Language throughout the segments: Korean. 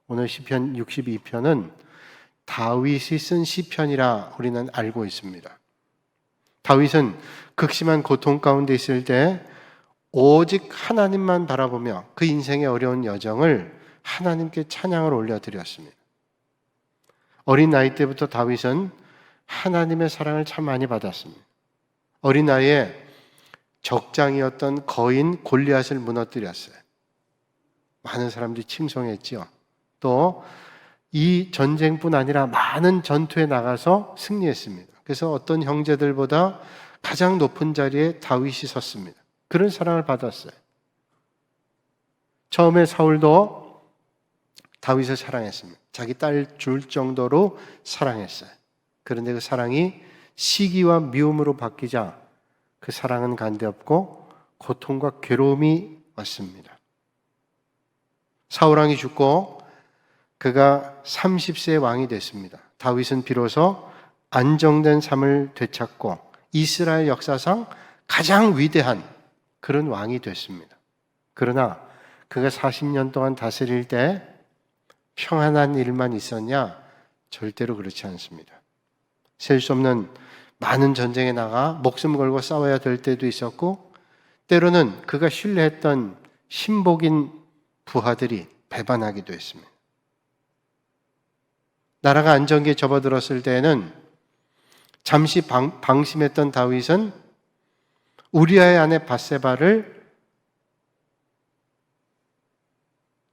오늘 시편 62편은 다윗이 쓴 시편이라 우리는 알고 있습니다. 다윗은 극심한 고통 가운데 있을 때 오직 하나님만 바라보며 그 인생의 어려운 여정을 하나님께 찬양을 올려드렸습니다. 어린 나이 때부터 다윗은 하나님의 사랑을 참 많이 받았습니다. 어린 나이에 적장이었던 거인 골리앗을 무너뜨렸어요. 많은 사람들이 칭송했지요. 또 이 전쟁뿐 아니라 많은 전투에 나가서 승리했습니다. 그래서 어떤 형제들보다 가장 높은 자리에 다윗이 섰습니다. 그런 사랑을 받았어요. 처음에 사울도 다윗을 사랑했습니다. 자기 딸 줄 정도로 사랑했어요. 그런데 그 사랑이 시기와 미움으로 바뀌자 그 사랑은 간데없고 고통과 괴로움이 왔습니다. 사울왕이 죽고 그가 30세의 왕이 됐습니다. 다윗은 비로소 안정된 삶을 되찾고 이스라엘 역사상 가장 위대한 그런 왕이 됐습니다. 그러나 그가 40년 동안 다스릴 때 평안한 일만 있었냐? 절대로 그렇지 않습니다. 셀 수 없는 많은 전쟁에 나가 목숨 걸고 싸워야 될 때도 있었고, 때로는 그가 신뢰했던 신복인 부하들이 배반하기도 했습니다. 나라가 안정기에 접어들었을 때에는 잠시 방심했던 다윗은 우리아의 아내 밧세바를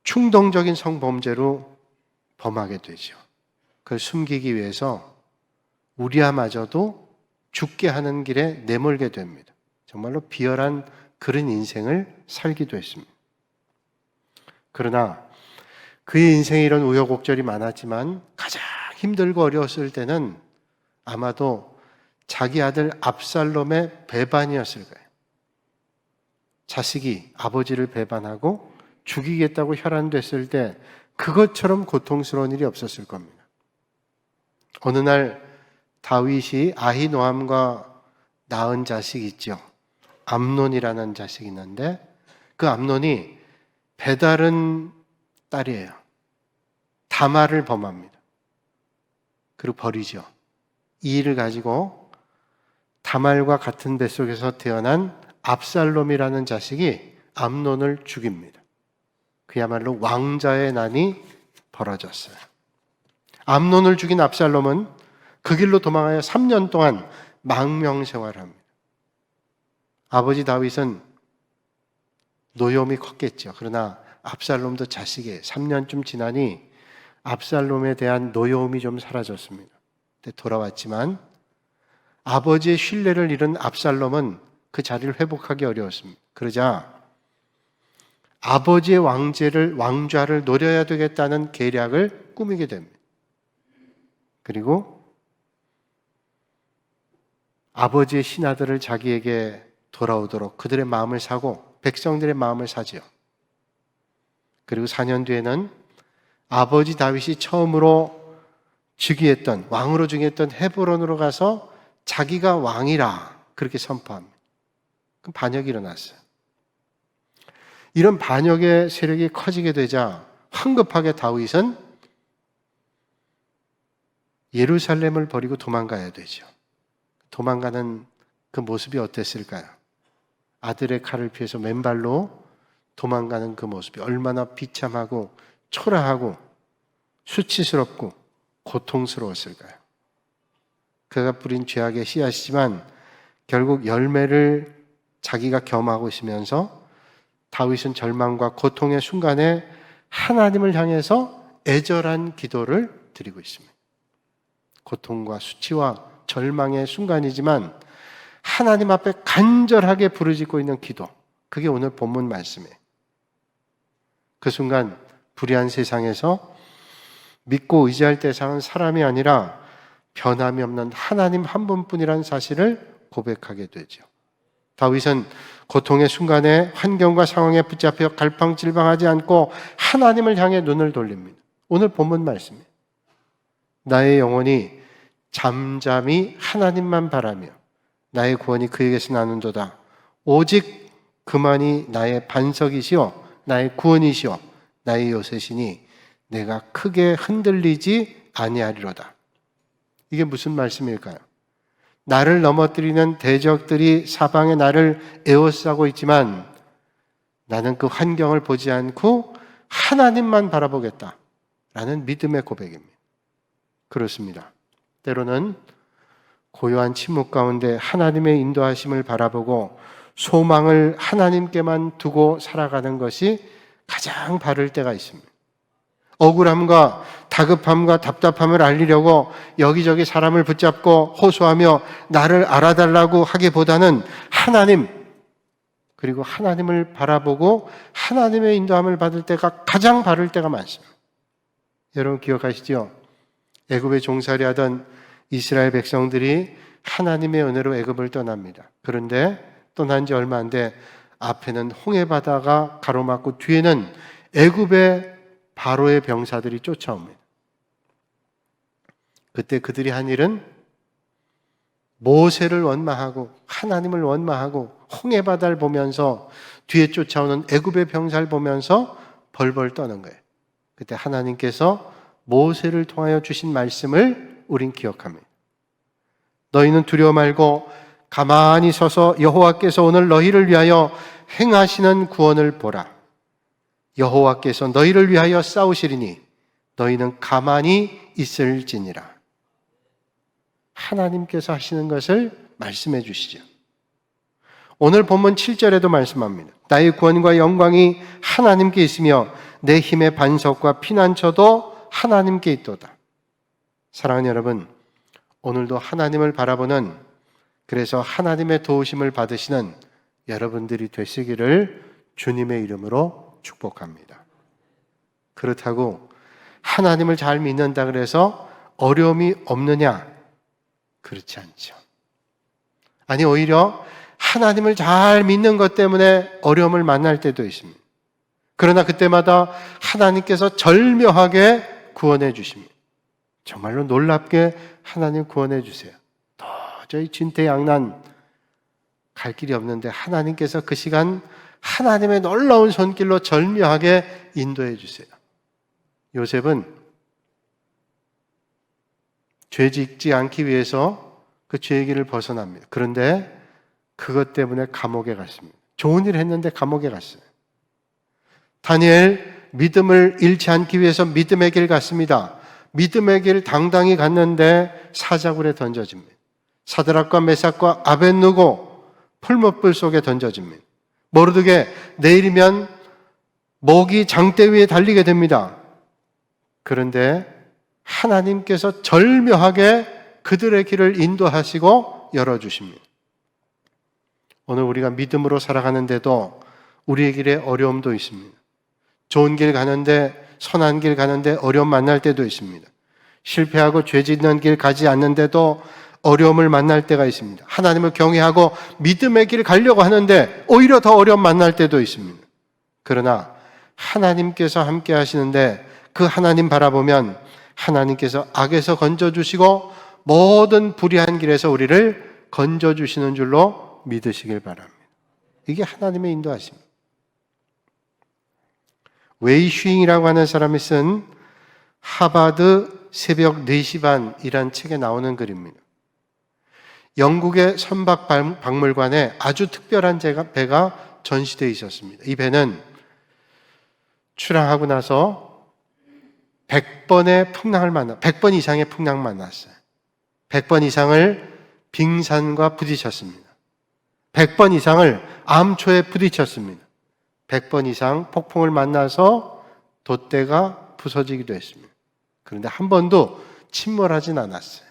충동적인 성범죄로 범하게 되죠. 그걸 숨기기 위해서 우리아마저도 죽게 하는 길에 내몰게 됩니다. 정말로 비열한 그런 인생을 살기도 했습니다. 그러나 그의 인생에 이런 우여곡절이 많았지만 가장 힘들고 어려웠을 때는 아마도 자기 아들 압살롬의 배반이었을 거예요. 자식이 아버지를 배반하고 죽이겠다고 혈안됐을 때 그것처럼 고통스러운 일이 없었을 겁니다. 어느 날 다윗이 아히노함과 낳은 자식이 있죠. 암논이라는 자식이 있는데 그 암논이 배다른 딸이에요. 다말을 범합니다. 그리고 버리죠. 이 일을 가지고 다말과 같은 뱃속에서 태어난 압살롬이라는 자식이 암논을 죽입니다. 그야말로 왕자의 난이 벌어졌어요. 암논을 죽인 압살롬은 그 길로 도망하여 3년 동안 망명생활을 합니다. 아버지 다윗은 노여움이 컸겠죠. 그러나 압살롬도 자식이에요. 3년쯤 지나니 압살롬에 대한 노여움이 좀 사라졌습니다. 근데 돌아왔지만 아버지의 신뢰를 잃은 압살롬은 그 자리를 회복하기 어려웠습니다. 그러자 아버지의 왕좌를 노려야 되겠다는 계략을 꾸미게 됩니다. 그리고 아버지의 신하들을 자기에게 돌아오도록 그들의 마음을 사고 백성들의 마음을 사지요. 그리고 4년 뒤에는 아버지 다윗이 처음으로 왕으로 즉위했던 헤브론으로 가서 자기가 왕이라 그렇게 선포합니다. 그럼 반역이 일어났어요. 이런 반역의 세력이 커지게 되자 황급하게 다윗은 예루살렘을 버리고 도망가야 되죠. 도망가는 그 모습이 어땠을까요? 아들의 칼을 피해서 맨발로 도망가는 그 모습이 얼마나 비참하고 초라하고 수치스럽고 고통스러웠을까요? 그가 뿌린 죄악의 씨앗이지만 결국 열매를 자기가 겸하고 있으면서 다윗은 절망과 고통의 순간에 하나님을 향해서 애절한 기도를 드리고 있습니다. 고통과 수치와 절망의 순간이지만 하나님 앞에 간절하게 부르짖고 있는 기도, 그게 오늘 본문 말씀이에요. 그 순간 불의한 세상에서 믿고 의지할 대상은 사람이 아니라 변함이 없는 하나님 한 분뿐이라는 사실을 고백하게 되죠. 다윗은 고통의 순간에 환경과 상황에 붙잡혀 갈팡질팡하지 않고 하나님을 향해 눈을 돌립니다. 오늘 본문 말씀이에요. 나의 영혼이 잠잠히 하나님만 바라며 나의 구원이 그에게서 나는도다. 오직 그만이 나의 반석이시오 나의 구원이시오 나의 요새시니 내가 크게 흔들리지 아니하리로다. 이게 무슨 말씀일까요? 나를 넘어뜨리는 대적들이 사방에 나를 에워싸고 있지만 나는 그 환경을 보지 않고 하나님만 바라보겠다라는 믿음의 고백입니다. 그렇습니다. 때로는 고요한 침묵 가운데 하나님의 인도하심을 바라보고 소망을 하나님께만 두고 살아가는 것이 가장 바를 때가 있습니다. 억울함과 다급함과 답답함을 알리려고 여기저기 사람을 붙잡고 호소하며 나를 알아달라고 하기보다는 하나님, 그리고 하나님을 바라보고 하나님의 인도함을 받을 때가 가장 바를 때가 많습니다. 여러분 기억하시죠? 애굽에 종살이 하던 이스라엘 백성들이 하나님의 은혜로 애굽을 떠납니다. 그런데 떠난 지 얼마 안 돼 앞에는 홍해바다가 가로막고 뒤에는 애굽의 바로의 병사들이 쫓아옵니다. 그때 그들이 한 일은 모세를 원망하고 하나님을 원망하고 홍해바다를 보면서 뒤에 쫓아오는 애굽의 병사를 보면서 벌벌 떠는 거예요. 그때 하나님께서 모세를 통하여 주신 말씀을 우린 기억합니다. 너희는 두려워 말고 가만히 서서 여호와께서 오늘 너희를 위하여 행하시는 구원을 보라. 여호와께서 너희를 위하여 싸우시리니 너희는 가만히 있을지니라. 하나님께서 하시는 것을 말씀해 주시죠. 오늘 본문 7절에도 말씀합니다. 나의 구원과 영광이 하나님께 있으며 내 힘의 반석과 피난처도 하나님께 있도다. 사랑하는 여러분, 오늘도 하나님을 바라보는, 그래서 하나님의 도우심을 받으시는 여러분들이 되시기를 주님의 이름으로 축복합니다. 그렇다고 하나님을 잘 믿는다 그래서 어려움이 없느냐? 그렇지 않죠. 아니, 오히려 하나님을 잘 믿는 것 때문에 어려움을 만날 때도 있습니다. 그러나 그때마다 하나님께서 절묘하게 구원해 주십니다. 정말로 놀랍게 하나님 구원해 주세요. 도저히 진퇴양난 갈 길이 없는데 하나님께서 그 시간 하나님의 놀라운 손길로 절묘하게 인도해 주세요. 요셉은 죄 짓지 않기 위해서 그 죄의 길을 벗어납니다. 그런데 그것 때문에 감옥에 갔습니다. 좋은 일을 했는데 감옥에 갔어요. 다니엘 믿음을 잃지 않기 위해서 믿음의 길 갔습니다. 믿음의 길 당당히 갔는데 사자굴에 던져집니다. 사드락과 메삭과 아벳느고 풀무불 속에 던져집니다. 모르드게 내일이면 목이 장대 위에 달리게 됩니다. 그런데 하나님께서 절묘하게 그들의 길을 인도하시고 열어주십니다. 오늘 우리가 믿음으로 살아가는데도 우리의 길에 어려움도 있습니다. 좋은 길 가는데, 선한 길 가는데 어려움 만날 때도 있습니다. 실패하고 죄 짓는 길 가지 않는데도 어려움을 만날 때가 있습니다. 하나님을 경외하고 믿음의 길 가려고 하는데 오히려 더 어려움 만날 때도 있습니다. 그러나 하나님께서 함께 하시는데 그 하나님 바라보면 하나님께서 악에서 건져주시고 모든 불의한 길에서 우리를 건져주시는 줄로 믿으시길 바랍니다. 이게 하나님의 인도하십니다. 웨이 슈잉이라고 하는 사람이 쓴 하버드 새벽 4시 반이란 책에 나오는 글입니다. 영국의 선박박물관에 아주 특별한 배가 전시되어 있었습니다. 이 배는 출항하고 나서 100번의 풍랑을 100번 이상의 풍랑을 만났어요. 100번 이상을 빙산과 부딪혔습니다. 100번 이상을 암초에 부딪혔습니다. 100번 이상 폭풍을 만나서 돛대가 부서지기도 했습니다. 그런데 한 번도 침몰하진 않았어요.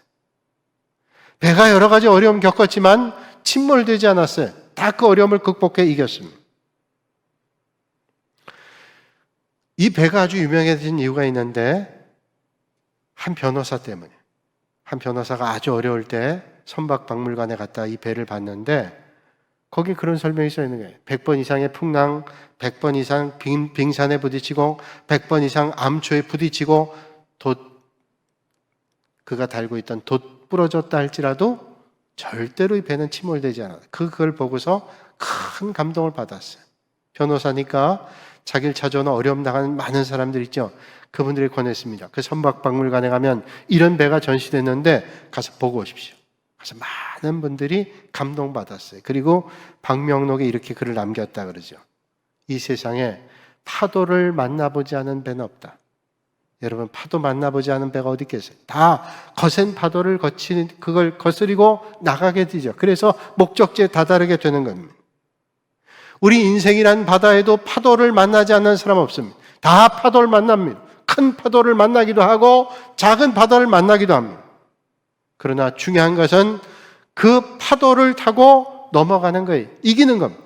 배가 여러 가지 어려움 겪었지만 침몰되지 않았어요. 다 그 어려움을 극복해 이겼습니다. 이 배가 아주 유명해진 이유가 있는데 한 변호사 때문에, 한 변호사가 아주 어려울 때 선박박물관에 갔다 이 배를 봤는데 거기 그런 설명이 써 있는 거예요. 100번 이상의 풍랑, 100번 이상 빙산에 부딪히고 100번 이상 암초에 부딪히고 그가 달고 있던 돛 부러졌다 할지라도 절대로 이 배는 침몰되지 않아. 그걸 보고서 큰 감동을 받았어요. 변호사니까 자기를 찾아오는 어려움 당하는 많은 사람들 있죠. 그분들이 권했습니다. 그 선박박물관에 가면 이런 배가 전시됐는데 가서 보고 오십시오. 그래서 많은 분들이 감동받았어요. 그리고 방명록에 이렇게 글을 남겼다 그러죠. 이 세상에 파도를 만나보지 않은 배는 없다. 여러분, 파도 만나보지 않은 배가 어디 있겠어요? 다 거센 파도를 그걸 거스리고 나가게 되죠. 그래서 목적지에 다다르게 되는 겁니다. 우리 인생이란 바다에도 파도를 만나지 않는 사람 없습니다. 다 파도를 만납니다. 큰 파도를 만나기도 하고 작은 바다를 만나기도 합니다. 그러나 중요한 것은 그 파도를 타고 넘어가는 거예요. 이기는 겁니다.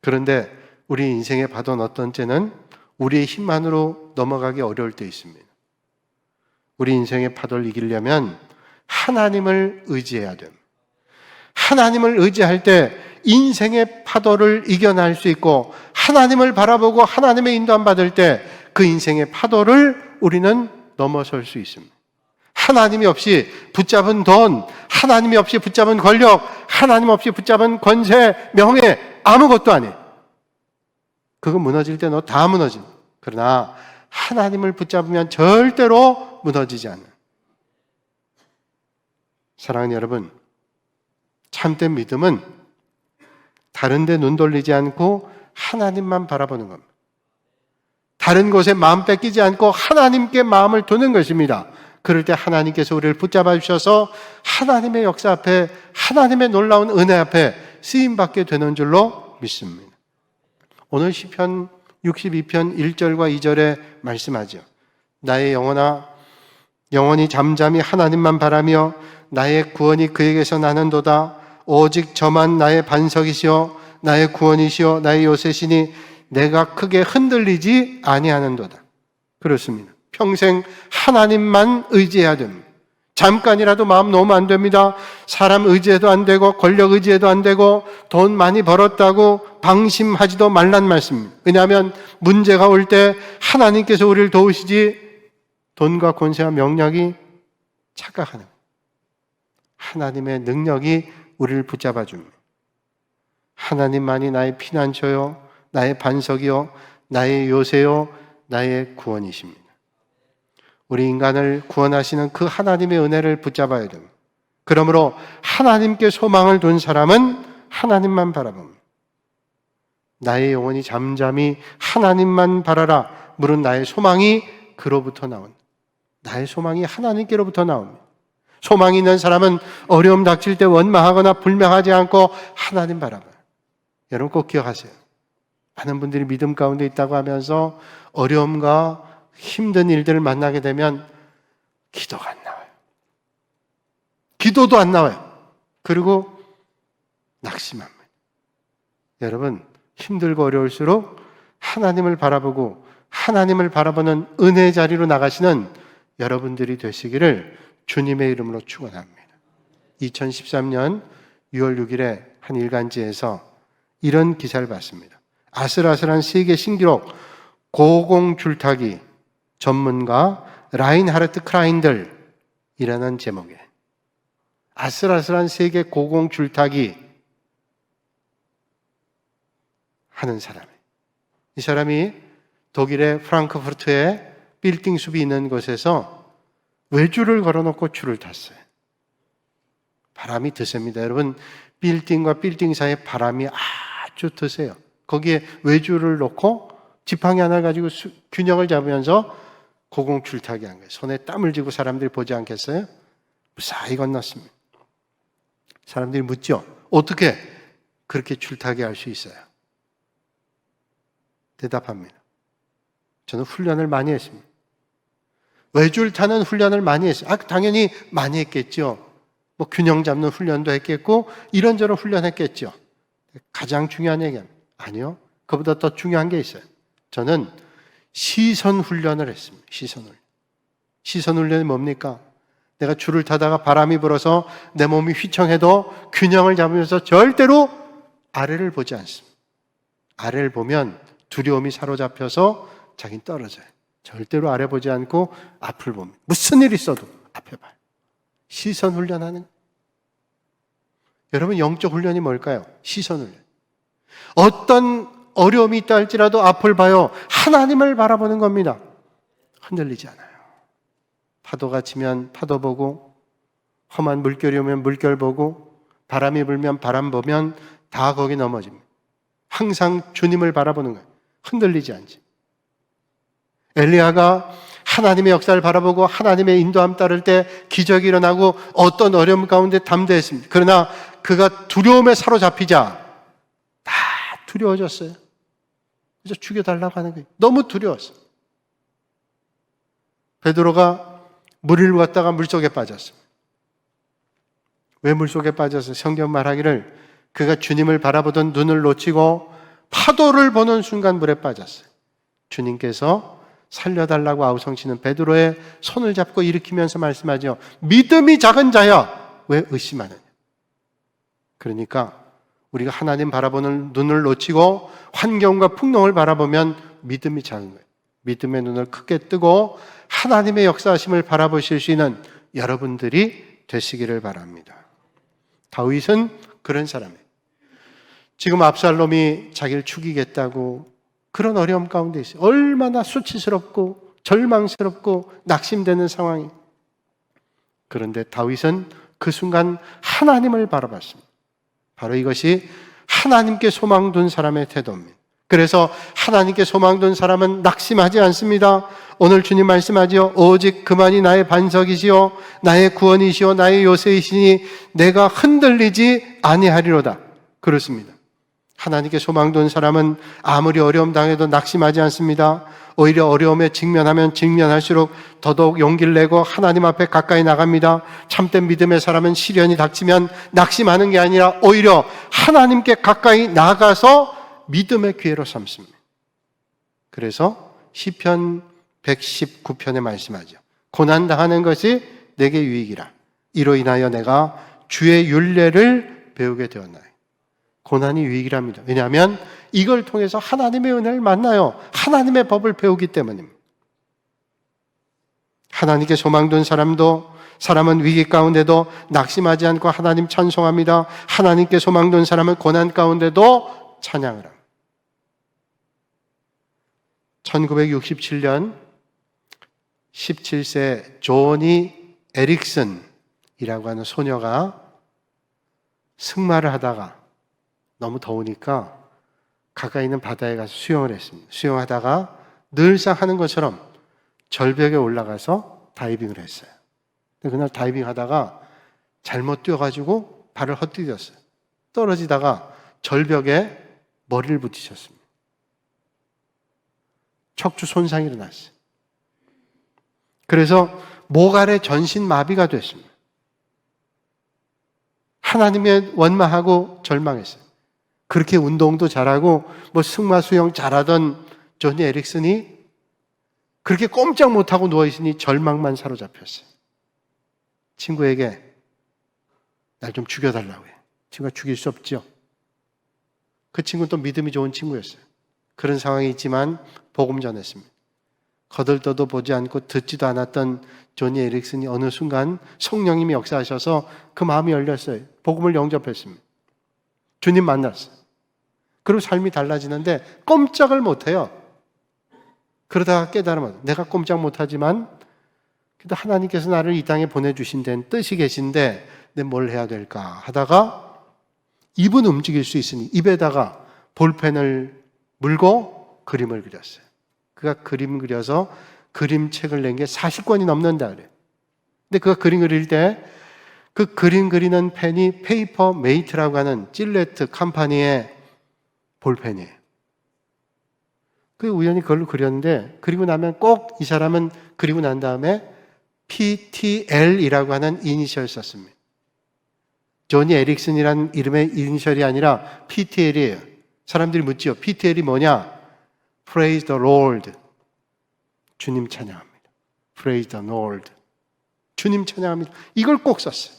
그런데 우리 인생의 파도는 어떤 때는 우리의 힘만으로 넘어가기 어려울 때 있습니다. 우리 인생의 파도를 이기려면 하나님을 의지해야 됩니다. 하나님을 의지할 때 인생의 파도를 이겨낼 수 있고, 하나님을 바라보고 하나님의 인도함 받을 때 그 인생의 파도를 우리는 넘어설 수 있습니다. 하나님이 없이 붙잡은 돈, 하나님이 없이 붙잡은 권력, 하나님 없이 붙잡은 권세, 명예, 아무것도 아니에요. 그거 무너질 때 너 다 무너집니다. 그러나 하나님을 붙잡으면 절대로 무너지지 않아요. 사랑하는 여러분, 참된 믿음은 다른 데 눈 돌리지 않고 하나님만 바라보는 겁니다. 다른 곳에 마음 뺏기지 않고 하나님께 마음을 두는 것입니다. 그럴 때 하나님께서 우리를 붙잡아 주셔서 하나님의 역사 앞에, 하나님의 놀라운 은혜 앞에 쓰임받게 되는 줄로 믿습니다. 오늘 시편 62편 1절과 2절에 말씀하죠. 나의 영혼아, 영원히 잠잠히 하나님만 바라며 나의 구원이 그에게서 나는도다. 오직 저만 나의 반석이시오, 나의 구원이시오, 나의 요새시니 내가 크게 흔들리지 아니하는도다. 그렇습니다. 평생 하나님만 의지해야 됩니다. 잠깐이라도 마음 놓으면 안 됩니다. 사람 의지해도 안 되고 권력 의지해도 안 되고 돈 많이 벌었다고 방심하지도 말란 말씀입니다. 왜냐하면 문제가 올 때 하나님께서 우리를 도우시지 돈과 권세와 명령이 착각하는 거예요. 하나님의 능력이 우리를 붙잡아 줍니다. 하나님만이 나의 피난처요, 나의 반석이요, 나의 요새요, 나의 구원이십니다. 우리 인간을 구원하시는 그 하나님의 은혜를 붙잡아야 됩니다. 그러므로 하나님께 소망을 둔 사람은 하나님만 바라봅니다. 나의 영혼이 잠잠히 하나님만 바라라. 물은 나의 소망이 그로부터 나온다. 나의 소망이 하나님께로부터 나옵니다. 소망이 있는 사람은 어려움 닥칠 때 원망하거나 불명하지 않고 하나님 바라봐요. 여러분 꼭 기억하세요. 많은 분들이 믿음 가운데 있다고 하면서 어려움과 힘든 일들을 만나게 되면 기도가 안 나와요. 기도도 안 나와요. 그리고 낙심합니다. 여러분, 힘들고 어려울수록 하나님을 바라보고 하나님을 바라보는 은혜의 자리로 나가시는 여러분들이 되시기를 주님의 이름으로 축원합니다. 2013년 6월 6일에 한 일간지에서 이런 기사를 봤습니다. 아슬아슬한 세계 신기록 고공 줄타기 전문가 라인하르트 크라인들이라는 제목에, 아슬아슬한 세계 고공 줄타기 하는 사람. 이 사람이 독일의 프랑크푸르트에 빌딩 숲이 있는 곳에서 외줄을 걸어놓고 줄을 탔어요. 바람이 드셉니다. 여러분, 빌딩과 빌딩 사이에 바람이 아주 드세요. 거기에 외줄을 놓고 지팡이 하나 가지고 균형을 잡으면서 고공 줄타기 한 거예요. 손에 땀을 쥐고 사람들이 보지 않겠어요? 무사히 건넜습니다. 사람들이 묻죠. 어떻게 그렇게 줄타기 할 수 있어요? 대답합니다. 저는 훈련을 많이 했습니다. 외줄 타는 훈련을 많이 했어요. 당연히 많이 했겠죠. 뭐 균형 잡는 훈련도 했겠고 이런저런 훈련했겠죠. 가장 중요한 얘기는 아니요. 그보다 더 중요한 게 있어요. 저는 시선 훈련을 했습니다. 시선 훈련. 시선 훈련이 뭡니까? 내가 줄을 타다가 바람이 불어서 내 몸이 휘청해도 균형을 잡으면서 절대로 아래를 보지 않습니다. 아래를 보면 두려움이 사로잡혀서 자기는 떨어져요. 절대로 아래 보지 않고 앞을 봅니다. 무슨 일이 있어도 앞에 봐요. 시선 훈련하는. 여러분, 영적 훈련이 뭘까요? 시선 훈련. 어떤 어려움이 있다 할지라도 앞을 봐요. 하나님을 바라보는 겁니다. 흔들리지 않아요. 파도가 치면 파도 보고, 험한 물결이 오면 물결 보고, 바람이 불면 바람 보면 다 거기 넘어집니다. 항상 주님을 바라보는 거예요. 흔들리지 않지. 엘리야가 하나님의 역사를 바라보고 하나님의 인도함 따를 때 기적이 일어나고 어떤 어려움 가운데 담대했습니다. 그러나 그가 두려움에 사로잡히자 다 두려워졌어요. 그래서 죽여달라고 하는 거예요. 너무 두려웠어요. 베드로가 물을 갔다가 물속에 빠졌습니다. 왜 물속에 빠졌어요? 성경 말하기를 그가 주님을 바라보던 눈을 놓치고 파도를 보는 순간 물에 빠졌어요. 주님께서 살려달라고 아우성치는 베드로의 손을 잡고 일으키면서 말씀하죠. 믿음이 작은 자야, 왜 의심하느냐? 그러니까 우리가 하나님 바라보는 눈을 놓치고 환경과 풍랑을 바라보면 믿음이 작은 거예요. 믿음의 눈을 크게 뜨고 하나님의 역사하심을 바라보실 수 있는 여러분들이 되시기를 바랍니다. 다윗은 그런 사람이에요. 지금 압살롬이 자기를 죽이겠다고 그런 어려움 가운데 있어요. 얼마나 수치스럽고 절망스럽고 낙심되는 상황이. 그런데 다윗은 그 순간 하나님을 바라봤습니다. 바로 이것이 하나님께 소망 둔 사람의 태도입니다. 그래서 하나님께 소망 둔 사람은 낙심하지 않습니다. 오늘 주님 말씀하지요. 오직 그만이 나의 반석이시요 나의 구원이시요 나의 요새이시니 내가 흔들리지 아니하리로다. 그렇습니다. 하나님께 소망 둔 사람은 아무리 어려움 당해도 낙심하지 않습니다. 오히려 어려움에 직면하면 직면할수록 더더욱 용기를 내고 하나님 앞에 가까이 나갑니다. 참된 믿음의 사람은 시련이 닥치면 낙심하는 게 아니라 오히려 하나님께 가까이 나가서 믿음의 기회로 삼습니다. 그래서 시편 119편에 말씀하죠. 고난당하는 것이 내게 유익이라. 이로 인하여 내가 주의 율례를 배우게 되었나요. 고난이 유익이랍니다. 왜냐하면 이걸 통해서 하나님의 은혜를 만나요. 하나님의 법을 배우기 때문입니다. 하나님께 소망 둔 사람은 위기 가운데도 낙심하지 않고 하나님 찬송합니다. 하나님께 소망 둔 사람은 고난 가운데도 찬양을 합니다. 1967년 17세 조니 에릭슨이라고 하는 소녀가 승마를 하다가 너무 더우니까 가까이 있는 바다에 가서 수영을 했습니다. 수영하다가 늘상 하는 것처럼 절벽에 올라가서 다이빙을 했어요. 근데 그날 다이빙 하다가 잘못 뛰어가지고 발을 헛디뎠어요. 떨어지다가 절벽에 머리를 부딪혔습니다. 척추 손상이 일어났어요. 그래서 목 아래 전신 마비가 됐습니다. 하나님의 원망하고 절망했어요. 그렇게 운동도 잘하고 승마 수영 잘하던 조니 에릭슨이 그렇게 꼼짝 못하고 누워있으니 절망만 사로잡혔어요. 친구에게 날 좀 죽여달라고 해요. 친구가 죽일 수 없죠. 그 친구는 또 믿음이 좋은 친구였어요. 그런 상황이 있지만 복음 전했습니다. 거들떠도 보지 않고 듣지도 않았던 조니 에릭슨이 어느 순간 성령님이 역사하셔서 그 마음이 열렸어요. 복음을 영접했습니다. 주님 만났어요. 그리고 삶이 달라지는데 꼼짝을 못해요. 그러다가 깨달으면 내가 꼼짝 못하지만 그래도 하나님께서 나를 이 땅에 보내주신 데는 뜻이 계신데 내가 뭘 해야 될까 하다가 입은 움직일 수 있으니 입에다가 볼펜을 물고 그림을 그렸어요. 그가 그림 그려서 그림책을 낸 게 40권이 넘는다 그래요. 근데 그가 그림 그릴 때 그 그림 그리는 펜이 페이퍼 메이트라고 하는 질레트 컴퍼니의 볼펜이에요. 그 우연히 그걸로 그렸는데 그리고 나면 꼭 이 사람은 그리고 난 다음에 PTL이라고 하는 이니셜 썼습니다. 조니 에릭슨이라는 이름의 이니셜이 아니라 PTL이에요. 사람들이 묻죠. PTL이 뭐냐? Praise the Lord. 주님 찬양합니다. Praise the Lord. 주님 찬양합니다. 이걸 꼭 썼어요.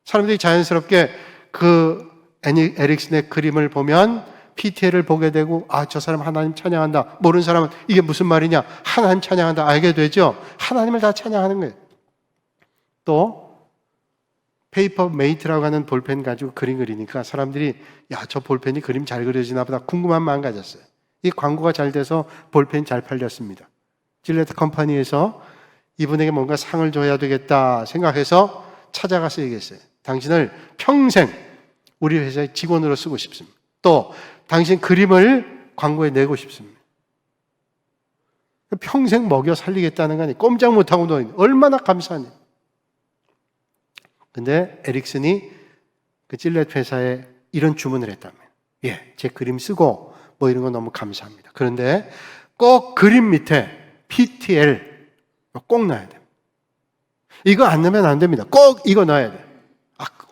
사람들이 자연스럽게 그 에릭슨의 그림을 보면 PTL을 보게 되고 저 사람 하나님 찬양한다. 모르는 사람은 이게 무슨 말이냐? 하나님 찬양한다. 알게 되죠. 하나님을 다 찬양하는 거예요. 또 페이퍼 메이트라고 하는 볼펜 가지고 그림 그리니까 사람들이 저 볼펜이 그림 잘 그려지나 보다 궁금한 마음 가졌어요. 이 광고가 잘 돼서 볼펜 잘 팔렸습니다. 질레트 컴퍼니에서 이분에게 뭔가 상을 줘야 되겠다 생각해서 찾아가서 얘기했어요. 당신을 평생 우리 회사의 직원으로 쓰고 싶습니다. 또 당신 그림을 광고에 내고 싶습니다. 평생 먹여 살리겠다는 거 아니에요. 꼼짝 못하고 노는 얼마나 감사하니. 근데 에릭슨이 그 질렛 회사에 이런 주문을 했다면, 제 그림 쓰고 뭐 이런 거 너무 감사합니다. 그런데 꼭 그림 밑에 PTL 꼭 넣어야 돼요. 이거 안 넣으면 안 됩니다. 꼭 이거 넣어야 돼요.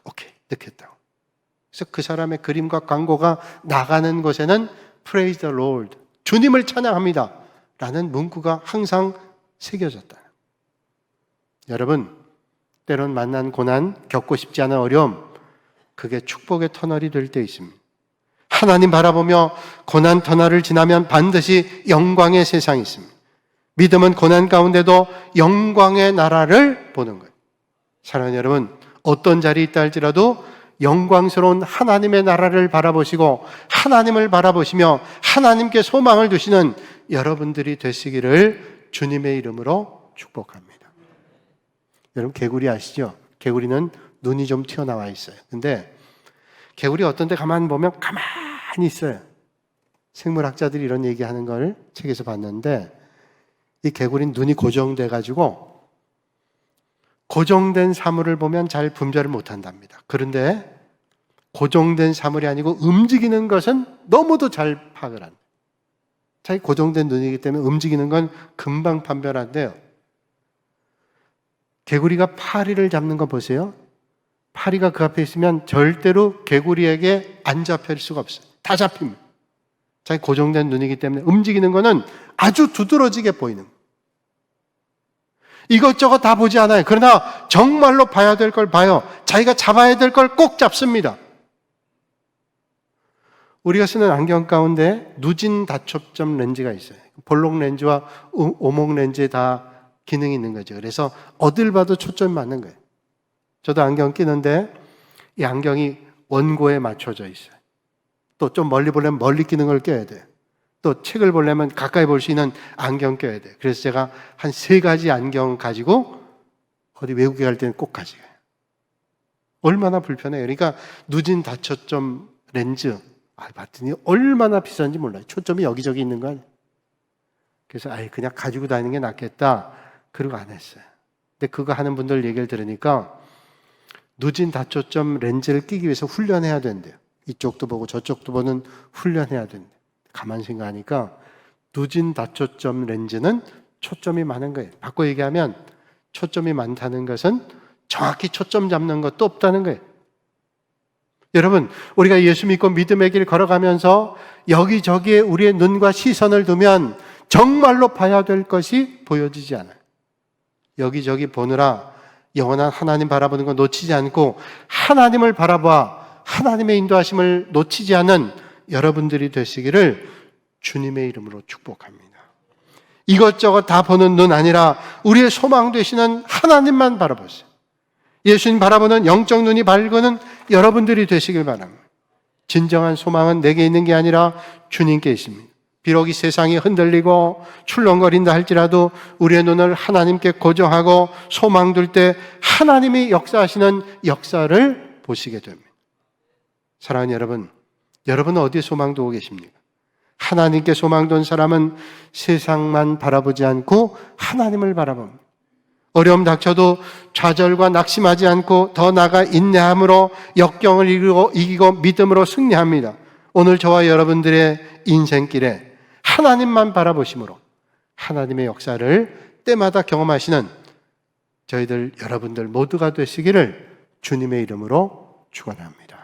오케이, 넣겠다고. 그래서 그 사람의 그림과 광고가 나가는 곳에는 Praise the Lord, 주님을 찬양합니다 라는 문구가 항상 새겨졌다. 여러분, 때론 만난 고난, 겪고 싶지 않은 어려움, 그게 축복의 터널이 될 때 있습니다. 하나님 바라보며 고난 터널을 지나면 반드시 영광의 세상이 있습니다. 믿음은 고난 가운데도 영광의 나라를 보는 거예요. 사랑하는 여러분, 어떤 자리에 있다 할지라도 영광스러운 하나님의 나라를 바라보시고 하나님을 바라보시며 하나님께 소망을 두시는 여러분들이 되시기를 주님의 이름으로 축복합니다. 여러분, 개구리 아시죠? 개구리는 눈이 좀 튀어나와 있어요. 근데 개구리 어떤 데 가만히 보면 가만히 있어요. 생물학자들이 이런 얘기하는 걸 책에서 봤는데, 이 개구리는 눈이 고정돼 가지고 고정된 사물을 보면 잘 분별을 못한답니다. 그런데 고정된 사물이 아니고 움직이는 것은 너무도 잘 파악을 한다. 자기 고정된 눈이기 때문에 움직이는 건 금방 판별한대요. 개구리가 파리를 잡는 거 보세요. 파리가 그 앞에 있으면 절대로 개구리에게 안 잡힐 수가 없어요. 다 잡힙니다. 자기 고정된 눈이기 때문에 움직이는 거는 아주 두드러지게 보이는 거예요. 이것저것 다 보지 않아요. 그러나 정말로 봐야 될 걸 봐요. 자기가 잡아야 될 걸 꼭 잡습니다. 우리가 쓰는 안경 가운데 누진 다초점 렌즈가 있어요. 볼록 렌즈와 오목 렌즈에 다 기능이 있는 거죠. 그래서 어딜 봐도 초점이 맞는 거예요. 저도 안경 끼는데 이 안경이 원고에 맞춰져 있어요. 또 좀 멀리 보려면 멀리 끼는 걸 껴야 돼요. 또 책을 보려면 가까이 볼 수 있는 안경 껴야 돼요. 그래서 제가 한 3가지 안경 가지고 어디 외국에 갈 때는 꼭 가져가요. 얼마나 불편해요. 그러니까 누진 다초점 렌즈 봤더니 얼마나 비싼지 몰라요. 초점이 여기저기 있는 거 아니에요. 그래서 그냥 가지고 다니는 게 낫겠다. 그러고 안 했어요. 근데 그거 하는 분들 얘기를 들으니까 누진 다초점 렌즈를 끼기 위해서 훈련해야 된대요. 이쪽도 보고 저쪽도 보는 훈련해야 된대요. 가만히 생각하니까 누진 다초점 렌즈는 초점이 많은 거예요. 바꿔 얘기하면 초점이 많다는 것은 정확히 초점 잡는 것도 없다는 거예요. 여러분, 우리가 예수 믿고 믿음의 길 걸어가면서 여기저기에 우리의 눈과 시선을 두면 정말로 봐야 될 것이 보여지지 않아요. 여기저기 보느라 영원한 하나님 바라보는 거 놓치지 않고 하나님을 바라봐 하나님의 인도하심을 놓치지 않은 여러분들이 되시기를 주님의 이름으로 축복합니다. 이것저것 다 보는 눈 아니라 우리의 소망 되시는 하나님만 바라보세요. 예수님 바라보는 영적 눈이 밝은 여러분들이 되시길 바랍니다. 진정한 소망은 내게 있는 게 아니라 주님께 있습니다. 비록 이 세상이 흔들리고 출렁거린다 할지라도 우리의 눈을 하나님께 고정하고 소망 둘 때 하나님이 역사하시는 역사를 보시게 됩니다. 사랑하는 여러분, 여러분은 어디에 소망 두고 계십니까? 하나님께 소망 둔 사람은 세상만 바라보지 않고 하나님을 바라봅니다. 어려움 닥쳐도 좌절과 낙심하지 않고 더 나아가 인내함으로 역경을 이기고 믿음으로 승리합니다. 오늘 저와 여러분들의 인생길에 하나님만 바라보심으로 하나님의 역사를 때마다 경험하시는 저희들 여러분들 모두가 되시기를 주님의 이름으로 축원합니다.